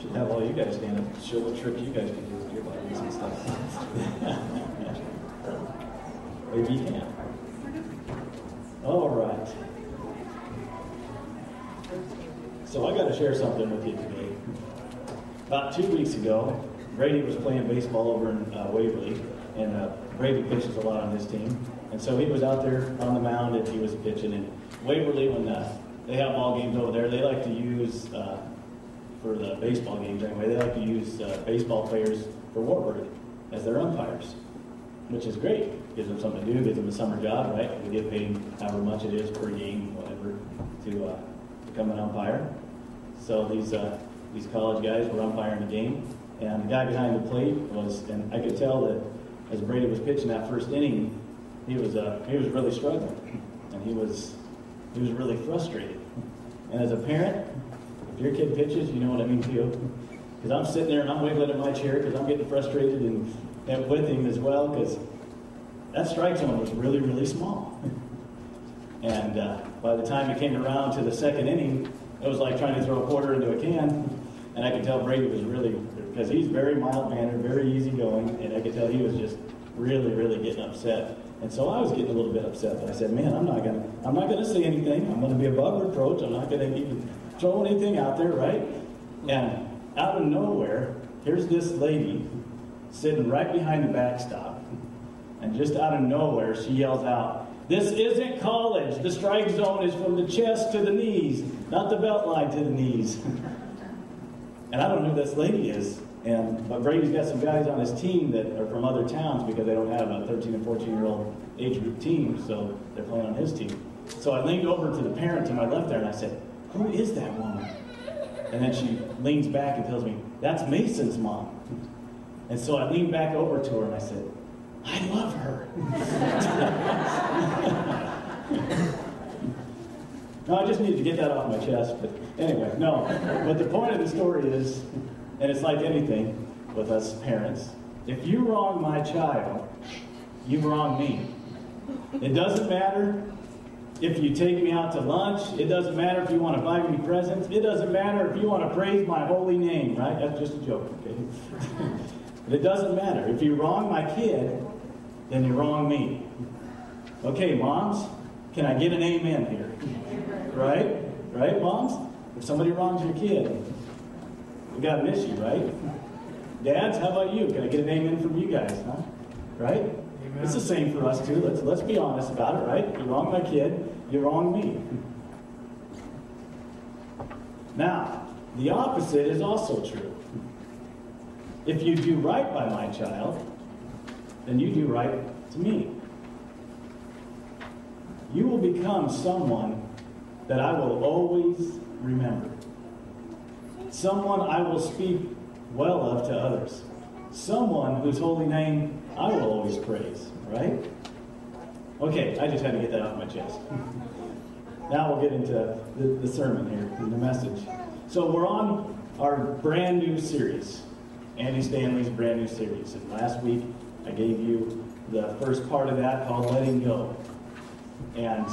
should have all you guys stand up and show what trick you guys can do with your bodies and stuff. Maybe you can. All right. So I got to share something with you today. About 2 weeks ago, Brady was playing baseball over in Waverly, and Brady pitches a lot on his team. And so he was out there on the mound and he was pitching. And Waverly, when they have ball games over there, they like to use, for the baseball games anyway, they like to use baseball players for Wartburg as their umpires, which is great. Gives them something to do, gives them a summer job, right? We get paid however much it is per game, whatever, to become an umpire. So these college guys were umpiring the game, and the guy behind the plate and I could tell that as Brady was pitching that first inning, he was really struggling, and he was really frustrated. And as a parent, if your kid pitches, you know what I mean too. Because I'm sitting there and I'm wiggling in my chair because I'm getting frustrated and with him as well, because that strike zone was really, really small. And by the time it came around to the second inning, it was like trying to throw a quarter into a can. And I could tell Brady was really, because he's very mild-mannered, very easygoing, and I could tell he was just really, really getting upset. And so I was getting a little bit upset. But I said, man, I'm not gonna say anything. I'm gonna be above reproach. I'm not gonna even throw anything out there, right? And out of nowhere, here's this lady sitting right behind the backstop. And just out of nowhere, she yells out, "This isn't college. The strike zone is from the chest to the knees, not the belt line to the knees." And I don't know who this lady is. But Brady's got some guys on his team that are from other towns because they don't have a 13 and 14-year-old age group team, so they're playing on his team. So I leaned over to the parent to my left there and I said, "Who is that woman?" And then she leans back and tells me, "That's Mason's mom." And so I leaned back over to her and I said, "I love her." No, I just needed to get that off my chest. But anyway, no. But the point of the story is, and it's like anything with us parents, if you wrong my child, you wrong me. It doesn't matter if you take me out to lunch. It doesn't matter if you want to buy me presents. It doesn't matter if you want to praise my holy name, right? That's just a joke, okay? But it doesn't matter. If you wrong my kid, then you wrong me. Okay, moms, can I get an amen here? Right? Right, moms? If somebody wrongs your kid, we got an issue, right? Dads, how about you? Can I get an amen from you guys, huh? Right? Amen. It's the same for us too. Let's be honest about it, right? You wrong my kid, you wrong me. Now, the opposite is also true. If you do right by my child, then you do right to me. You will become someone that I will always remember. Someone I will speak well of to others. Someone whose holy name I will always praise, right? Okay, I just had to get that off my chest. Now we'll get into the sermon here, and the message. So we're on our brand new series, Andy Stanley's brand new series. And last week I gave you the first part of that called Letting Go. And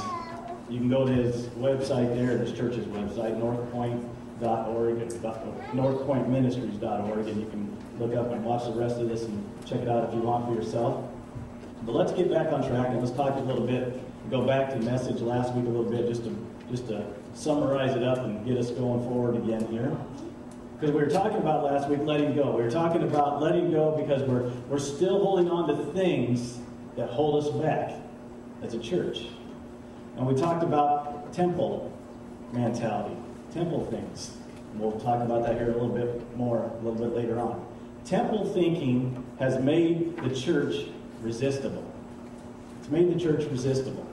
you can go to his website there, this church's website, northpoint.org, northpointministries.org, and you can look up and watch the rest of this and check it out if you want for yourself. But let's get back on track and let's talk a little bit, go back to the message last week a little bit, just to summarize it up and get us going forward again here. Because we were talking about last week letting go. We were talking about letting go because we're still holding on to things that hold us back as a church. And we talked about temple mentality, temple things. We'll talk about that here a little bit later on. Temple thinking has made the church resistible. It's made the church resistible.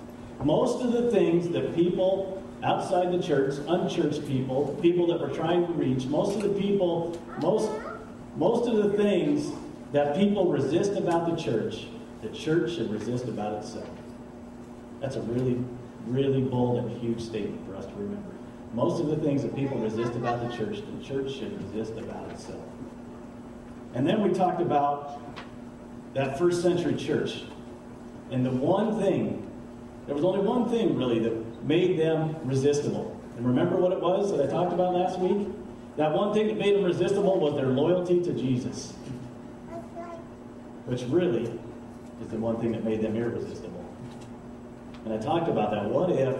Most of the things that people outside the church, unchurched people, people that we're trying to reach, most of the things that people resist about the church should resist about itself. That's a really, really bold and huge statement for us to remember. Most of the things that people resist about the church should resist about itself. And then we talked about that first century church. And there was only one thing really that made them resistible. And remember what it was that I talked about last week? That one thing that made them resistible was their loyalty to Jesus. Which really is the one thing that made them irresistible. And I talked about that. What if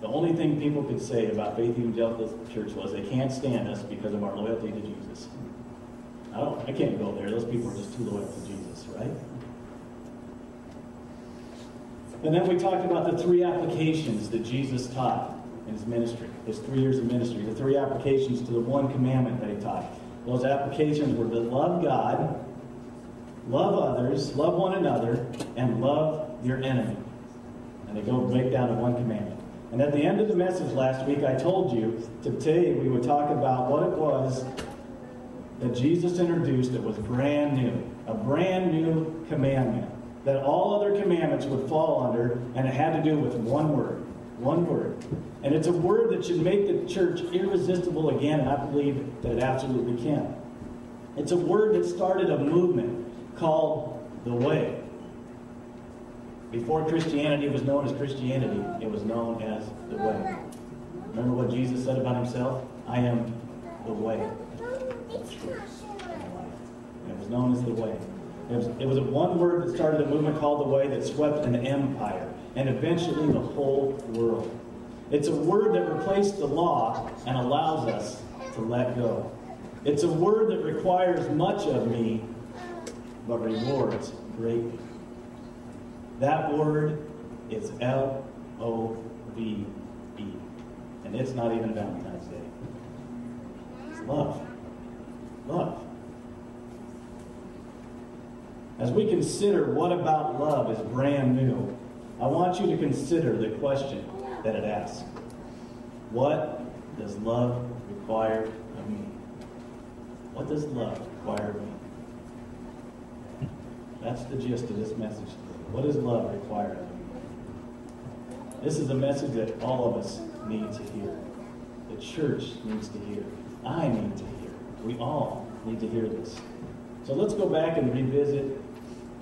the only thing people could say about Faith Evangelical Church was they can't stand us because of our loyalty to Jesus? I can't go there. Those people are just too loyal to Jesus, right? And then we talked about the 3 applications that Jesus taught in his ministry, his 3 years of ministry, the 3 applications to the one commandment that he taught. Those applications were to love God, love others, love one another, and love your enemy. And they go break down to one commandment. And at the end of the message last week, I told you today we would talk about what it was that Jesus introduced that was brand new. A brand new commandment that all other commandments would fall under, and it had to do with one word. One word. And it's a word that should make the church irresistible again, and I believe that it absolutely can. It's a word that started a movement called the Way. Before Christianity was known as Christianity, it was known as the Way. Remember what Jesus said about himself? I am the Way. And it was known as the Way. It was one word that started a movement called the Way that swept an empire and eventually the whole world. It's a word that replaced the law and allows us to let go. It's a word that requires much of me but rewards greatly. That word is L-O-V-E. And it's not even Valentine's Day. It's love. Love. As we consider what about love is brand new, I want you to consider the question that it asks. What does love require of me? What does love require of me? That's the gist of this message today. What does love require of me? This is a message that all of us need to hear. The church needs to hear. I need to hear. We all need to hear this. So let's go back and revisit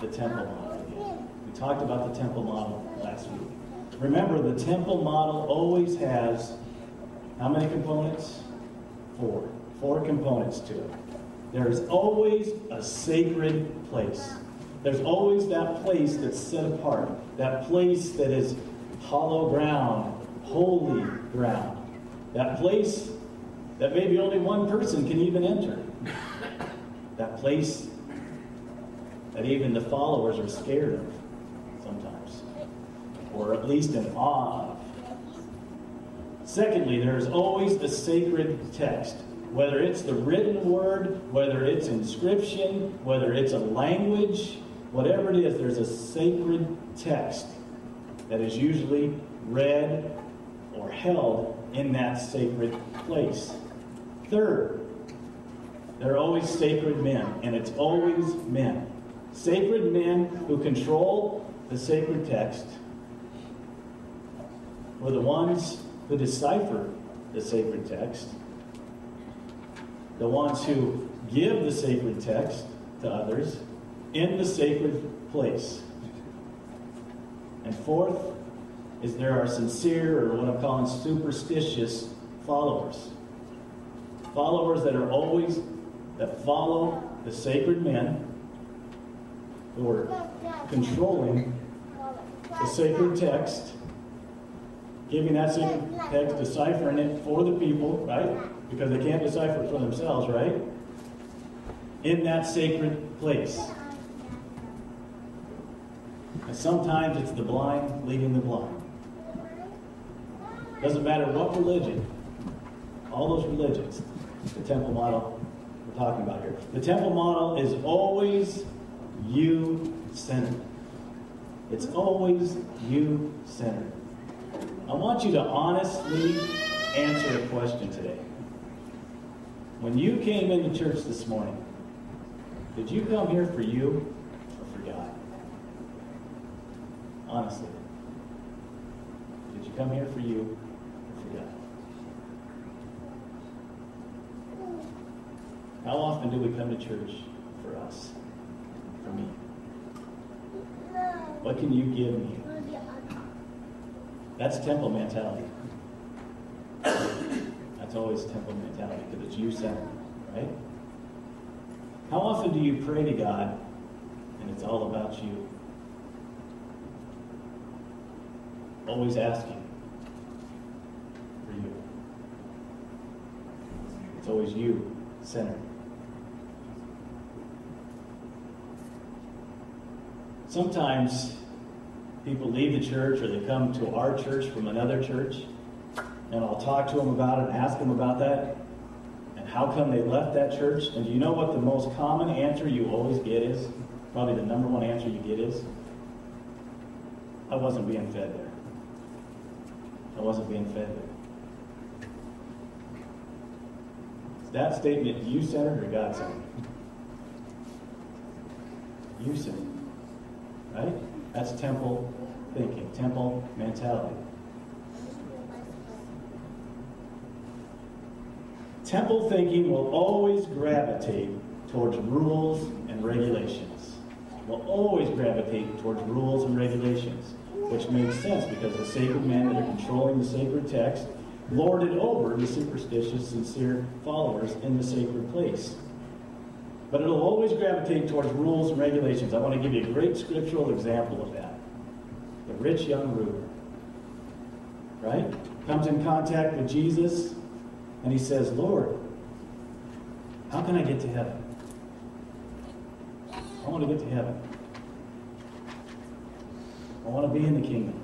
the temple model again. We talked about the temple model last week. Remember, the temple model always has how many components? 4. 4 components to it. There's always a sacred place. There's always that place that's set apart. That place that is hollow ground, holy ground. That place that maybe only one person can even enter. That place that even the followers are scared of sometimes, or at least in awe of. Secondly, there's always a sacred text. Whether it's the written word, whether it's inscription, whether it's a language, whatever it is, there's a sacred text that is usually read or held in that sacred place. Third, there are always sacred men, and it's always men. Sacred men who control the sacred text were the ones who decipher the sacred text, the ones who give the sacred text to others in the sacred place. And fourth is there are sincere, or what I'm calling superstitious, followers. Followers that follow the sacred men who are controlling the sacred text, giving that sacred text, deciphering it for the people, right? Because they can't decipher it for themselves, right? In that sacred place. And sometimes it's the blind leading the blind. Doesn't matter what religion, all those religions, the temple model we're talking about here. The temple model is always you-centered. It's always you-centered. I want you to honestly answer a question today. When you came into church this morning, did you come here for you or for God? Honestly. Did you come here for you or for God? How often do we come to church for us? For me? What can you give me? That's temple mentality. I That's always temple mentality, because it's you-centered, right? How often do you pray to God and it's all about you? Always asking for you. It's always you-centered. Sometimes people leave the church or they come to our church from another church, and I'll talk to them about it and ask them about that and how come they left that church. And do you know what the most common answer you always get is? Probably the number one answer you get is, I wasn't being fed there. I wasn't being fed there. Is that statement you-centered or God-centered? You-centered. Right? That's temple thinking, temple mentality. Temple thinking will always gravitate towards rules and regulations. Will always gravitate towards rules and regulations, which makes sense because the sacred men that are controlling the sacred text lord it over the superstitious, sincere followers in the sacred place. But it'll always gravitate towards rules and regulations. I want to give you a great scriptural example of that. The rich young ruler, right? Comes in contact with Jesus, and he says, Lord, how can I get to heaven? I want to get to heaven. I want to be in the kingdom.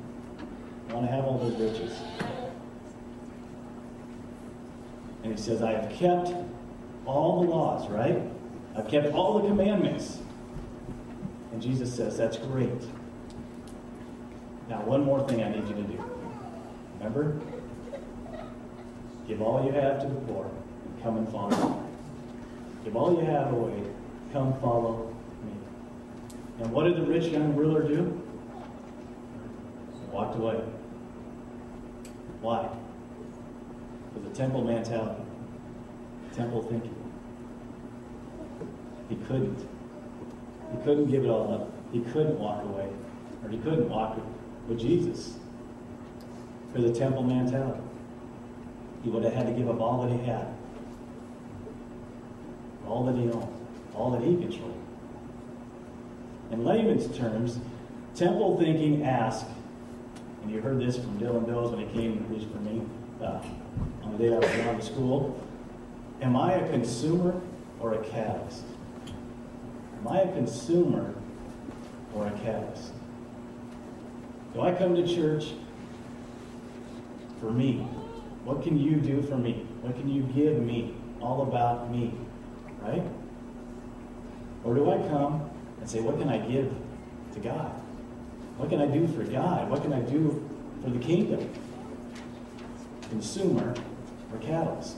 I want to have all those riches. And he says, I have kept all the laws, right? I've kept all the commandments. And Jesus says, that's great. Now, one more thing I need you to do. Remember? Give all you have to the poor and come and follow me. Give all you have away. Come follow me. And what did the rich young ruler do? He walked away. Why? Because the temple mentality. Temple thinking. He couldn't. He couldn't give it all up. He couldn't walk away. Or he couldn't walk with Jesus. For the temple mentality. He would have had to give up all that he had. All that he owned. All that he controlled. In layman's terms, temple thinking asks, and you heard this from Dylan Does when he came and preached for me on the day I was going to school, am I a consumer or a catalyst? Am I a consumer or a catalyst? Do I come to church for me? What can you do for me? What can you give me? All about me, right? Or do I come and say, what can I give to God? What can I do for God? What can I do for the kingdom? Consumer or catalyst?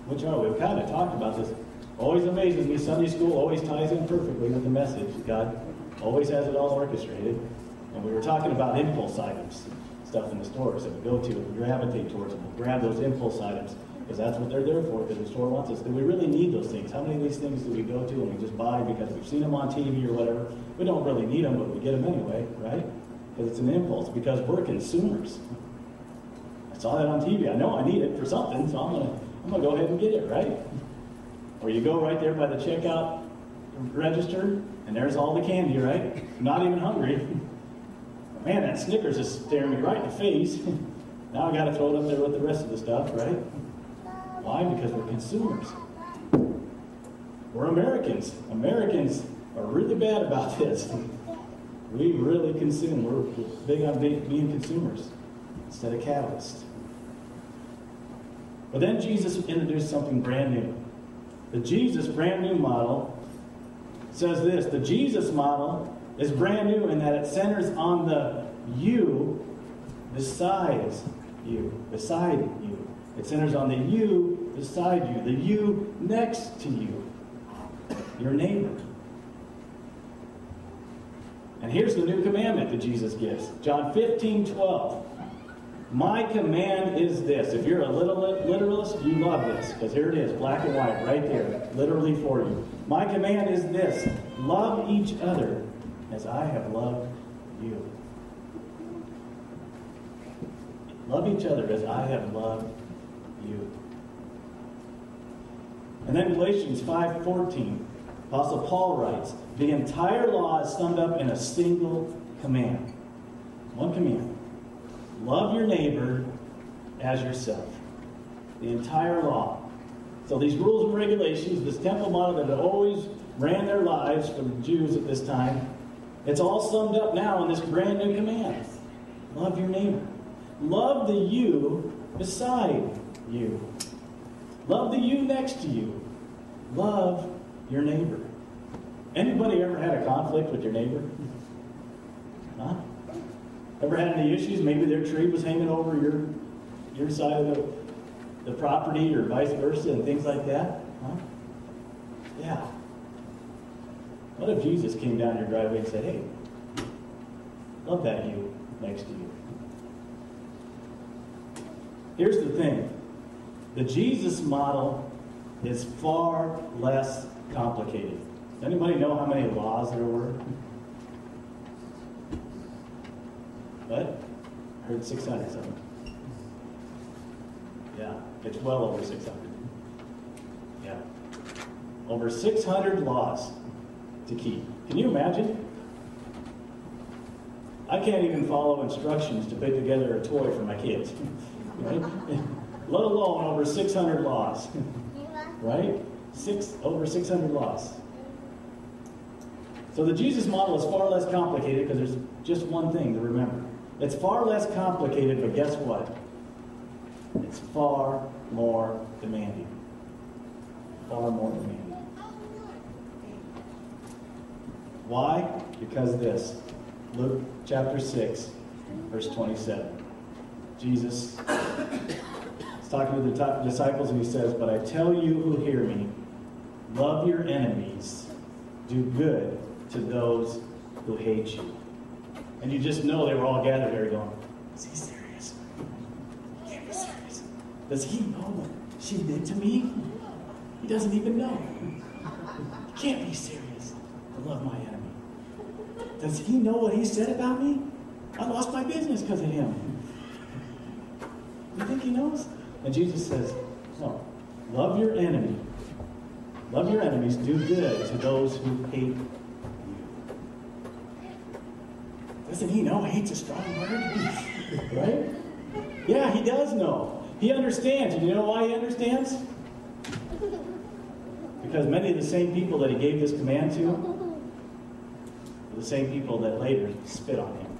Which are we? We've kind of talked about this. Always amazes me. Sunday school always ties in perfectly with the message. God always has it all orchestrated. And we were talking about impulse items, stuff in the stores that we go to, we gravitate towards them. We grab those impulse items because that's what they're there for, because the store wants us. Do we really need those things? How many of these things do we go to and we just buy because we've seen them on TV or whatever? We don't really need them, but we get them anyway, right? Because it's an impulse, because we're consumers. I saw that on TV. I know I need it for something, so I'm gonna go ahead and get it, right? Or you go right there by the checkout register, and there's all the candy, right? I'm not even hungry. Man, that Snickers is staring me right in the face. Now I got to throw it up there with the rest of the stuff, right? Why? Because we're consumers. We're Americans. Americans are really bad about this. We really consume. We're big on being consumers instead of catalysts. But then Jesus introduced something brand new. The Jesus brand new model says this. The Jesus model is brand new in that it centers on the you besides you. Beside you. It centers on the you beside you. The you next to you. Your neighbor. And here's the new commandment that Jesus gives. John 15:12. My command is this. If you're a literalist, you love this, because here it is, black and white, right there, literally for you. My command is this. Love each other as I have loved you. Love each other as I have loved you. And then Galatians 5:14, Apostle Paul writes, the entire law is summed up in a single command. One command. Love your neighbor as yourself. The entire law. So these rules and regulations, this temple model that had always ran their lives for the Jews at this time, it's all summed up now in this brand new command. Love your neighbor. Love the you beside you. Love the you next to you. Love your neighbor. Anybody ever had a conflict with your neighbor? Huh? Ever had any issues? Maybe their tree was hanging over your side of the property or vice versa and things like that? Huh? Yeah. What if Jesus came down your driveway and said, hey, love that you next to you? Here's the thing. The Jesus model is far less complicated. Does anybody know how many laws there were? What? I heard 600 something. Yeah, it's well over 600. Yeah. Over 600 laws to keep. Can you imagine? I can't even follow instructions to put together a toy for my kids. Right? Let alone over 600 laws. Right? Over 600 laws. So the Jesus model is far less complicated because there's just one thing to remember. It's far less complicated, but guess what? It's far more demanding. Far more demanding. Why? Because this. Luke chapter 6, verse 27. Jesus is talking to the disciples and he says, but I tell you who hear me, love your enemies, do good to those who hate you. And you just know they were all gathered there going, is he serious? He can't be serious. Does he know what she did to me? He doesn't even know. He can't be serious to love my enemy. Does he know what he said about me? I lost my business because of him. You think he knows? And Jesus says, no, love your enemy. Love your enemies, do good to those who hate you. Doesn't he know hate's a strong word? Right? Yeah, he does know. He understands. And you know why he understands? Because many of the same people that he gave this command to are the same people that later spit on him.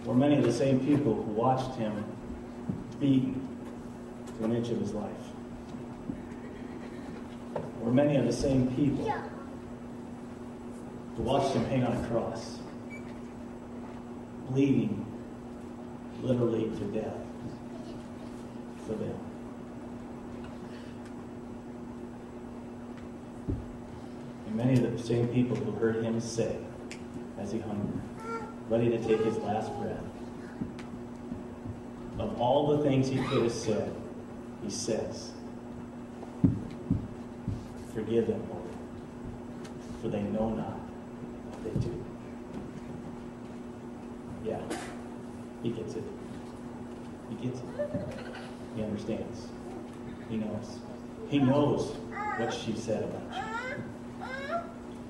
Or many of the same people who watched him beaten to an inch of his life. Or many of the same people who watched him hang on a cross, bleeding literally to death for them. And many of the same people who heard him say, as he hung ready to take his last breath, of all the things he could have said, he says, forgive them, Lord, for they know not what they do. Yeah, he gets it. He gets it. He understands. He knows. He knows what she said about you.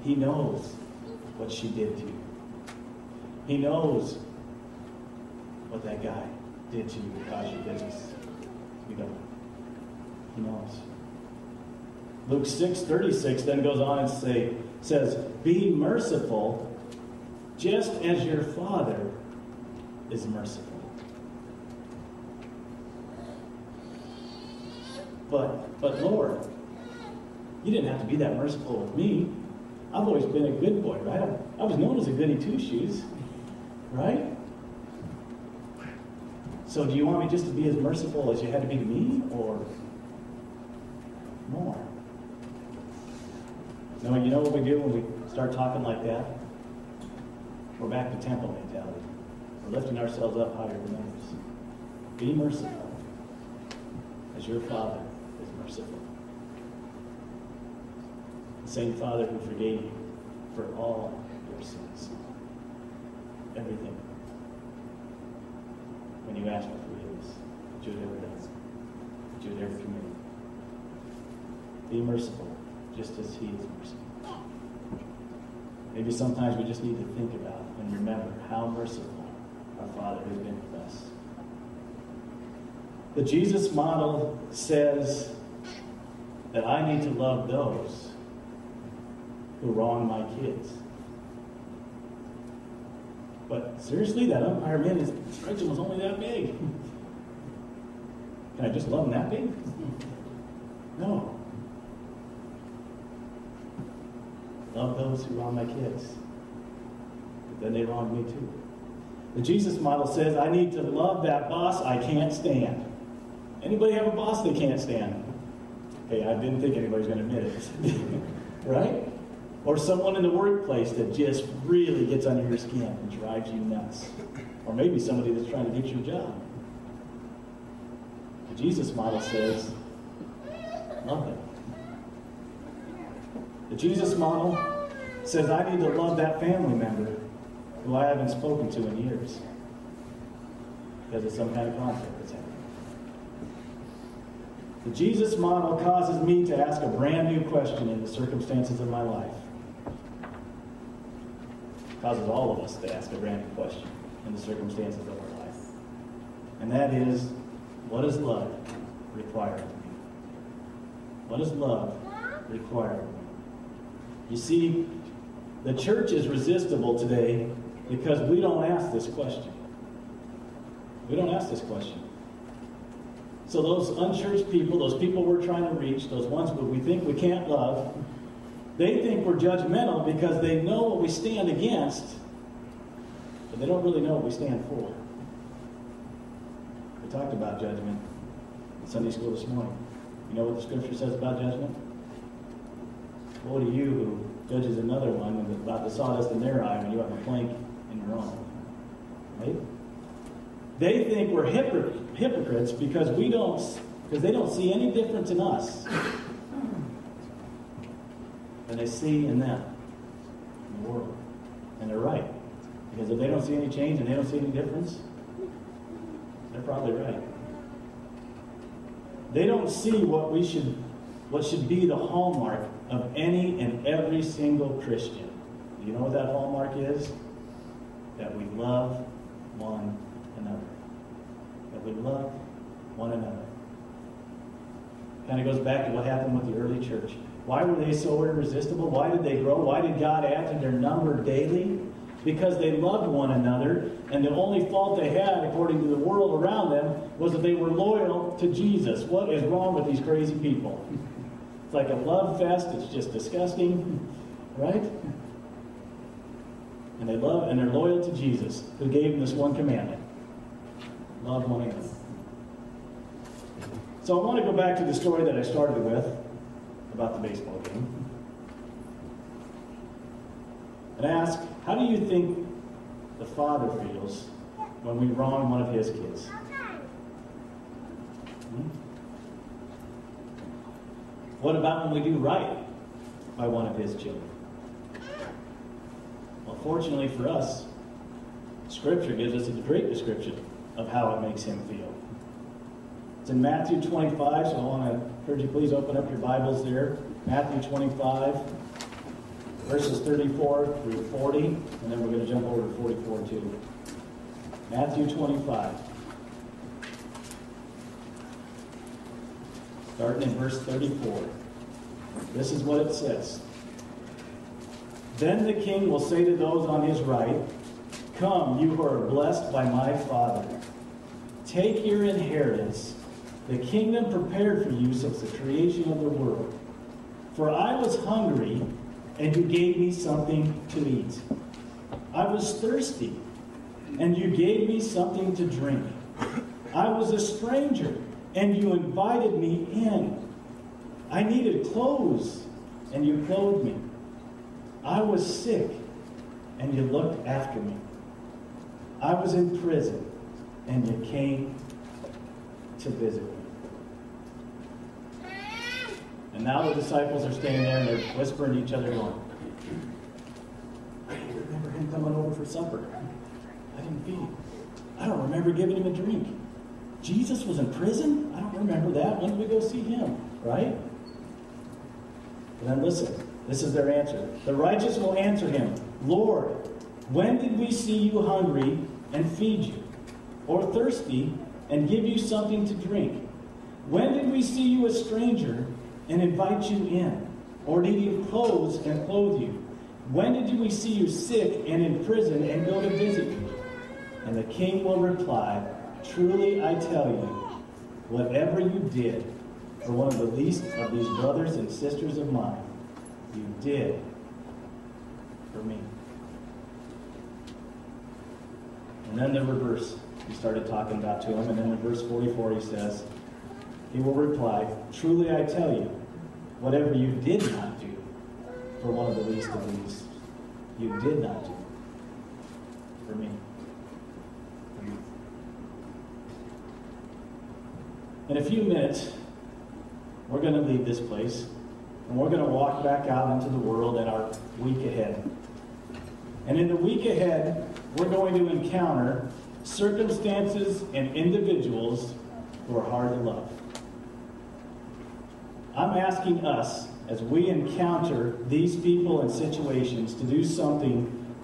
He knows what she did to you. He knows what that guy did to you to cause your business. You don't. He knows. Luke 6:36 then goes on and says, be merciful just as your Father is merciful. But Lord, you didn't have to be that merciful with me. I've always been a good boy, right? I was known as a goody two-shoes, right? So do you want me just to be as merciful as you had to be to me, or more? No, you know what we do when we start talking like that? We're back to temple mentality. We're lifting ourselves up higher than others. Be merciful as your Father is merciful. The same Father who forgave you for all your sins. Everything. When you ask for that you had ever done, that you had ever committed. Be merciful, just as He is merciful. Maybe sometimes we just need to think about and remember how merciful our Father has been with us. The Jesus model says that I need to love those who wrong my kids. But seriously, that umpire man, his stretching was only that big. Can I just love him that big? No. Love those who wrong my kids. But then they wrong me too. The Jesus model says I need to love that boss I can't stand. Anybody have a boss they can't stand? Okay, I didn't think anybody's going to admit it. Right? Or someone in the workplace that just really gets under your skin and drives you nuts. Or maybe somebody that's trying to get your job. The Jesus model says, love them. The Jesus model says I need to love that family member who I haven't spoken to in years because of some kind of conflict that's happening. The Jesus model causes me to ask a brand new question in the circumstances of my life. It causes all of us to ask a brand new question in the circumstances of our life. And that is, what does love require of me? What does love require of me? You see, the church is resistible today because we don't ask this question. We don't ask this question. So those unchurched people, those people we're trying to reach, those ones that we think we can't love, they think we're judgmental because they know what we stand against, but they don't really know what we stand for. We talked about judgment in Sunday school this morning. You know what the Scripture says about judgment? Woe to you who judges another one and about the sawdust in their eye when you have a plank in your own. Right? They think we're hypocrites because they don't see any difference in us than they see in them, in the world. And they're right. Because if they don't see any change and they don't see any difference, they're probably right. They don't see what should be the hallmark of any and every single Christian. Do you know what that hallmark is? That we love one another. That we love one another. Kind of goes back to what happened with the early church. Why were they so irresistible? Why did they grow? Why did God add to their number daily? Because they loved one another, and the only fault they had, according to the world around them, was that they were loyal to Jesus. What is wrong with these crazy people? It's like a love fest. It's just disgusting, right? And they love and they're loyal to Jesus, who gave them this one commandment: love one another. So I want to go back to the story that I started with about the baseball game and ask, how do you think the Father feels when we wrong one of His kids? What about when we do right by one of His children? Well, fortunately for us, Scripture gives us a great description of how it makes Him feel. It's in Matthew 25, so I want to encourage you, please open up your Bibles there. Matthew 25, verses 34 through 40, and then we're going to jump over to 44 too. Matthew 25. Starting in verse 34. This is what it says. Then the king will say to those on his right, "Come, you who are blessed by my Father. Take your inheritance, the kingdom prepared for you since the creation of the world. For I was hungry, and you gave me something to eat. I was thirsty, and you gave me something to drink. I was a stranger, and you invited me in. I needed clothes, and you clothed me. I was sick, and you looked after me. I was in prison, and you came to visit me." And now the disciples are standing there, and they're whispering to each other, going, "I don't remember Him coming over for supper. I didn't feed Him. I don't remember giving Him a drink. Jesus was in prison? I don't remember that. When did we go see him? Right? And then listen. This is their answer. The righteous will answer him, Lord, when did we see you hungry and feed you? Or thirsty and give you something to drink? When did we see you a stranger and invite you in? Or needing clothes and clothe you? When did we see you sick and in prison and go to visit you? And the king will reply, truly I tell you, whatever you did for one of the least of these brothers and sisters of mine, you did for me. And then the reverse, he started talking about to him, and then in verse 44 he says, he will reply, truly I tell you, whatever you did not do for one of the least of these, you did not do for me. In a few minutes, we're going to leave this place, and we're going to walk back out into the world in our week ahead. And in the week ahead, we're going to encounter circumstances and individuals who are hard to love. I'm asking us, as we encounter these people and situations, to do something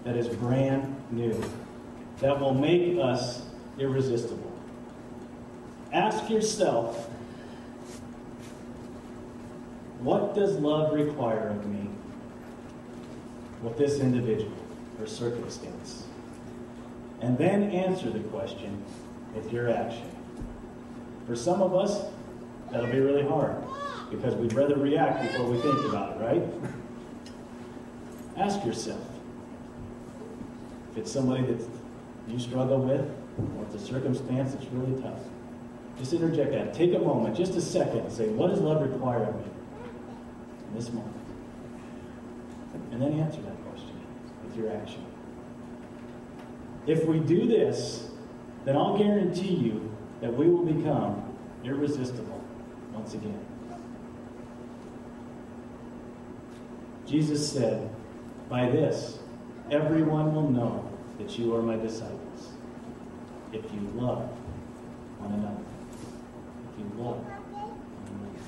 that is brand new, that will make us irresistible. Ask yourself, what does love require of me with this individual or circumstance? And then answer the question with your action. For some of us, that'll be really hard because we'd rather react before we think about it, right? Ask yourself, if it's somebody that you struggle with or it's a circumstance that's really tough, just interject that. Take a moment, just a second, and say, what does love require of me in this moment? And then answer that question with your action. If we do this, then I'll guarantee you that we will become irresistible once again. Jesus said, by this, everyone will know that you are my disciples, if you love one another. If you love one another.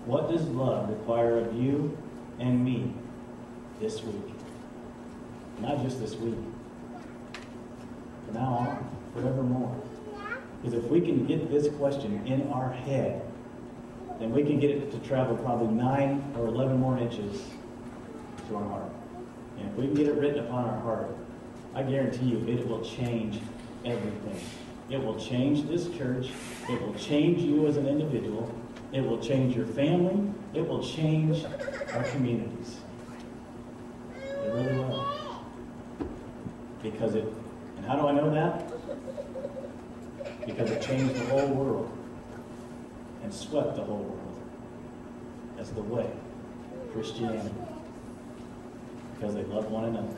What does love require of you and me this week? Not just this week. From now on, forevermore. Because if we can get this question in our head, then we can get it to travel probably 9 or 11 more inches to our heart. And if we can get it written upon our heart, I guarantee you it will change everything. It will change this church. It will change you as an individual. It will change your family. It will change our communities. It really will. Because it, and how do I know that? Because it changed the whole world and swept the whole world as the way of Christianity. Because they loved one another.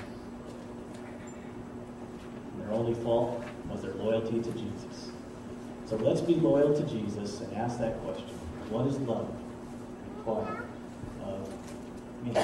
And their only fault was their loyalty to Jesus. So let's be loyal to Jesus and ask that question. What is love required of me?